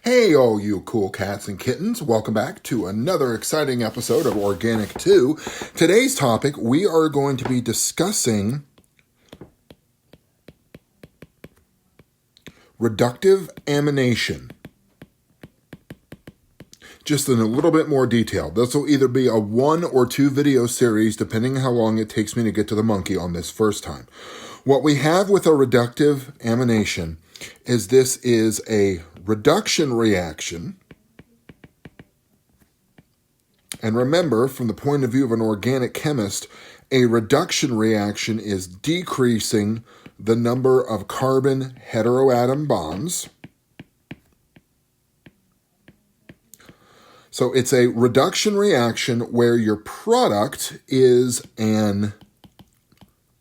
Hey, all you cool cats and kittens. Welcome back to another exciting episode of Organic 2. Today's topic, we are going to be discussing reductive amination. Just in a little bit more detail. This will either be a 1 or 2 video series, depending on how long it takes me to get to the monkey on this first time. What we have with a reductive amination is this is a reduction reaction. And remember, from the point of view of an organic chemist, a reduction reaction is decreasing the number of carbon heteroatom bonds. So it's a reduction reaction where your product is an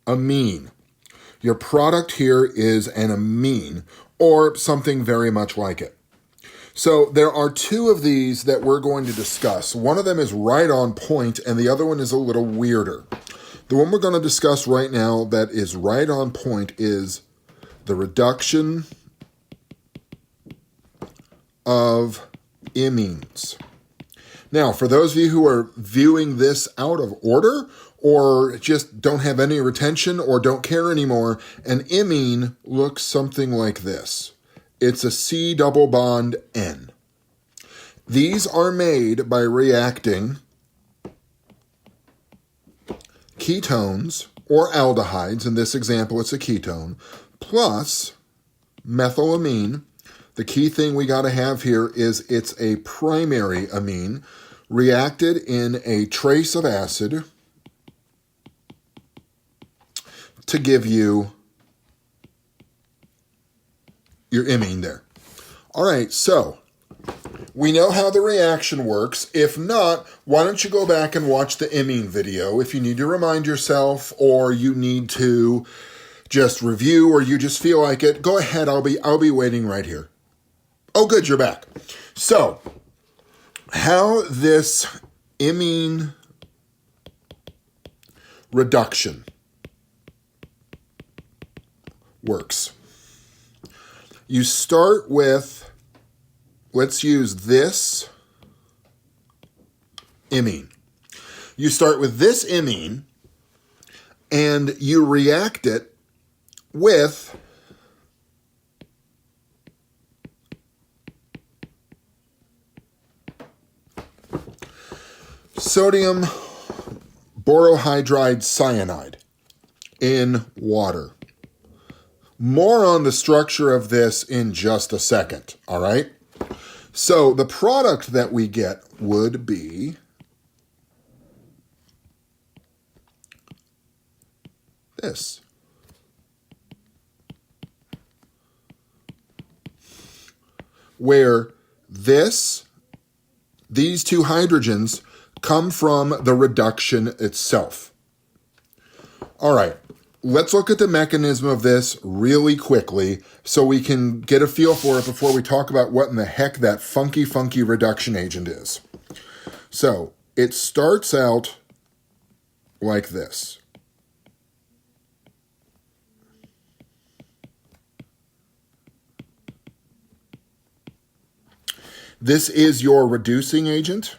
amine. Your product here is an amine, or something very much like it. So there are 2 of these that we're going to discuss. One of them is right on point, and the other one is a little weirder. The one we're going to discuss right now that is right on point is the reduction of imines. Now, for those of you who are viewing this out of order, or just don't have any retention or don't care anymore, an imine looks something like this. It's a C double bond N. These are made by reacting ketones or aldehydes. In this example, it's a ketone, plus methylamine. The key thing we got to have here is it's a primary amine reacted in a trace of acid to give you your imine there. All right, so we know how the reaction works. If not, why don't you go back and watch the imine video if you need to remind yourself, or you need to just review, or you just feel like it. Go ahead, I'll be waiting right here. Oh, good, you're back. So, how this imine reduction works. You start with, let's use this imine. You start with this imine and you react it with sodium borohydride cyanide in water. More on the structure of this in just a second, all right? So the product that we get would be this. Where these 2 hydrogens come from the reduction itself. All right. Let's look at the mechanism of this really quickly so we can get a feel for it before we talk about what in the heck that funky reduction agent is. So it starts out like this. This is your reducing agent.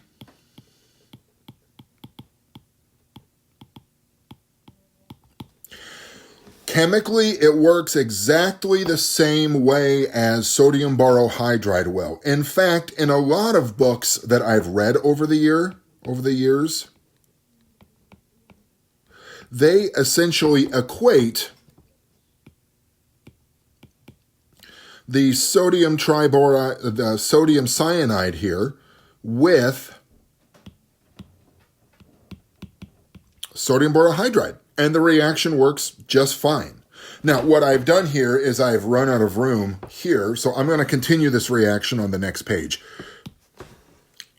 Chemically, it works exactly the same way as sodium borohydride will. In fact, in a lot of books that I've read over the years, they essentially equate the sodium cyanide here with sodium borohydride. And the reaction works just fine. Now, what I've done here is I've run out of room here, so I'm going to continue this reaction on the next page.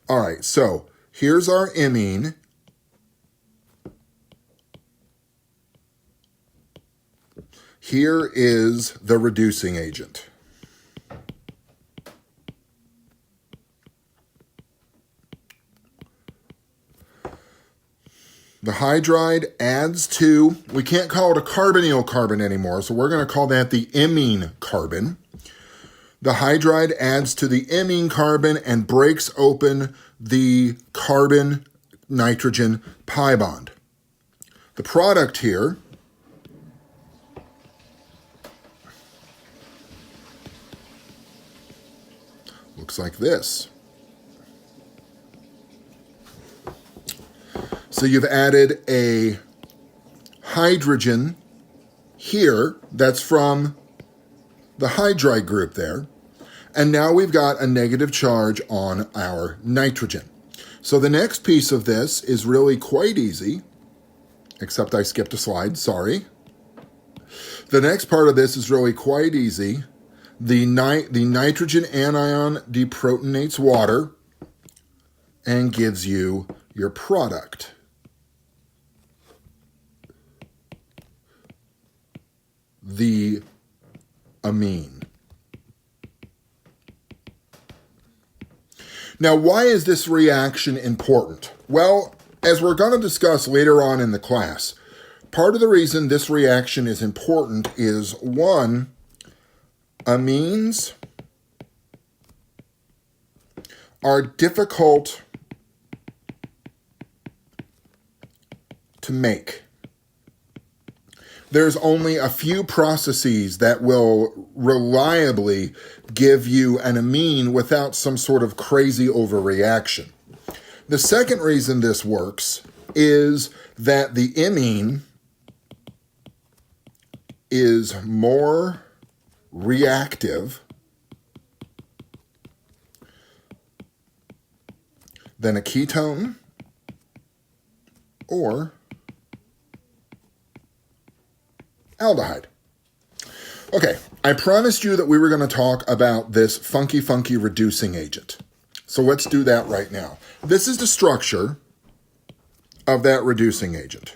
All right, so here's our imine. Here is the reducing agent. The hydride adds to, we can't call it a carbonyl carbon anymore, so we're going to call that the imine carbon. The hydride adds to the imine carbon and breaks open the carbon-nitrogen pi bond. The product here looks like this. So you've added a hydrogen here that's from the hydride group there. And now we've got a negative charge on our nitrogen. So the next piece of this is really quite easy, except I skipped a slide, sorry. The next part of this is really quite easy. The nitrogen anion deprotonates water and gives you your product. The amine. Now, why is this reaction important? Well, as we're going to discuss later on in the class, part of the reason this reaction is important is, one, amines are difficult to make. There's only a few processes that will reliably give you an amine without some sort of crazy overreaction. The second reason this works is that the imine is more reactive than a ketone or aldehyde. Okay, I promised you that we were going to talk about this funky reducing agent. So let's do that right now. This is the structure of that reducing agent.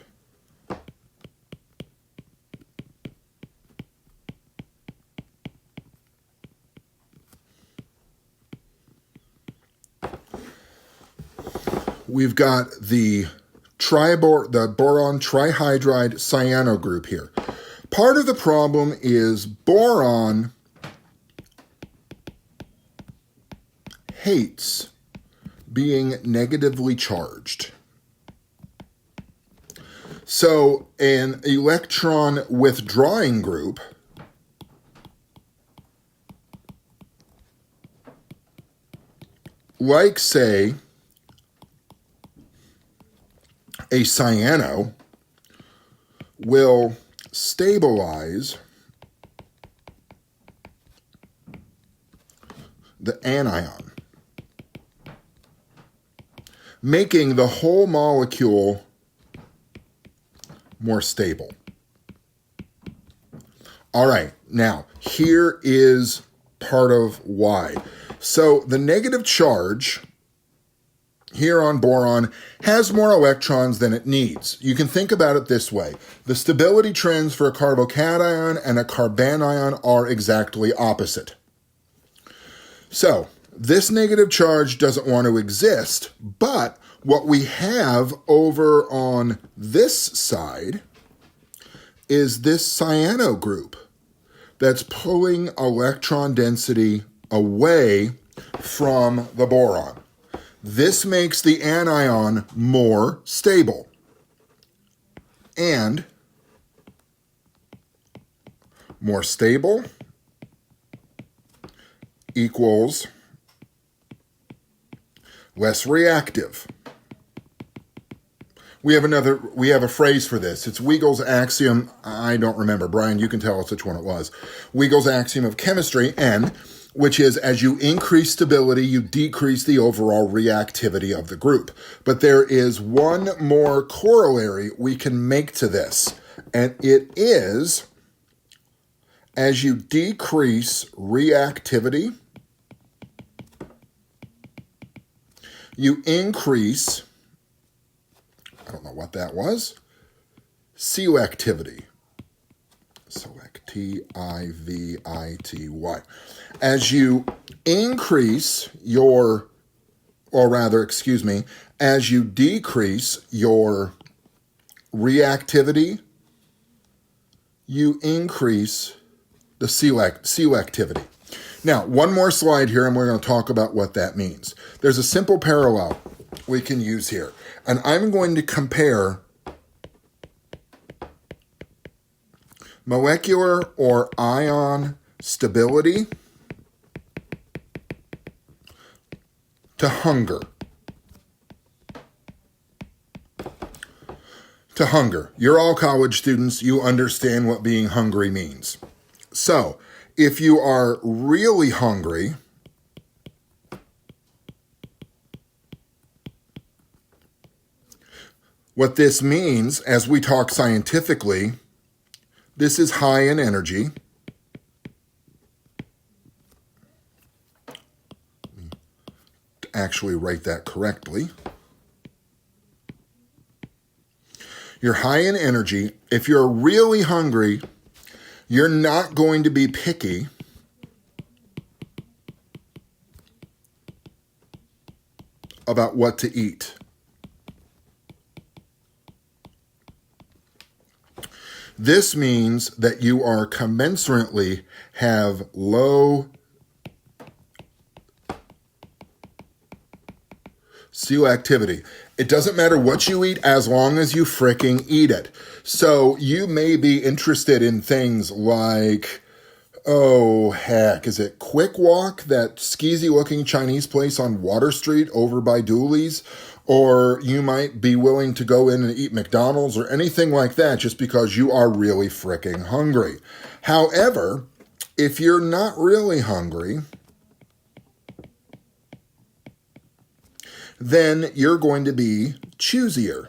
We've got the boron trihydride cyano group here. Part of the problem is boron hates being negatively charged. So an electron withdrawing group like, say, a cyano will stabilize the anion, making the whole molecule more stable. All right, now here is part of why. So the negative charge here on boron has more electrons than it needs. You can think about it this way. The stability trends for a carbocation and a carbanion are exactly opposite. So this negative charge doesn't want to exist, but what we have over on this side is this cyano group that's pulling electron density away from the boron. This makes the anion more stable. And more stable equals less reactive. We have a phrase for this. It's Weigel's axiom. I don't remember. Brian, you can tell us which one it was. Weigel's axiom of chemistry, N, which is as you increase stability, you decrease the overall reactivity of the group. But there is one more corollary we can make to this, and it is as you decrease reactivity, you increase, I don't know what that was, selectivity. T-I-V-I-T-Y. As you increase your, as you decrease your reactivity, you increase the selectivity. Now, one more slide here, and we're going to talk about what that means. There's a simple parallel we can use here, and I'm going to compare molecular or ion stability to hunger. To hunger. You're all college students. You understand what being hungry means. So, if you are really hungry, what this means, as we talk scientifically, this is high in energy. Actually write that correctly. You're high in energy. If you're really hungry, you're not going to be picky about what to eat. This means that you are commensurately have low selectivity. It doesn't matter what you eat as long as you fricking eat it. So you may be interested in things like, oh heck, is it Quick Walk, that skeezy looking Chinese place on Water Street over by Dooley's? Or you might be willing to go in and eat McDonald's or anything like that just because you are really fricking hungry. However, if you're not really hungry, then you're going to be choosier.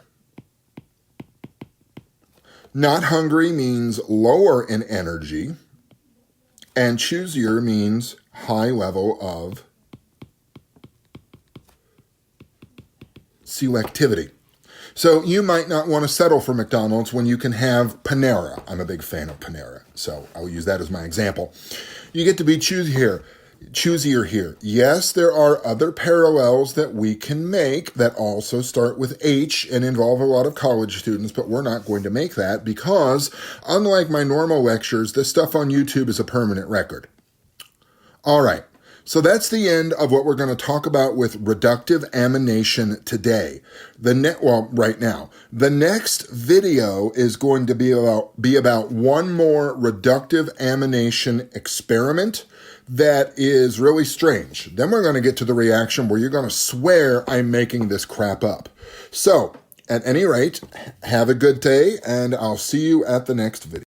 Not hungry means lower in energy, and choosier means high level of selectivity. So you might not want to settle for McDonald's when you can have Panera. I'm a big fan of Panera, so I'll use that as my example. You get to be choosier here. Yes, there are other parallels that we can make that also start with H and involve a lot of college students, but we're not going to make that because, unlike my normal lectures, this stuff on YouTube is a permanent record. All right. So that's the end of what we're going to talk about with reductive amination today. Right now. The next video is going to be about one more reductive amination experiment that is really strange. Then we're going to get to the reaction where you're going to swear I'm making this crap up. So, at any rate, have a good day, and I'll see you at the next video.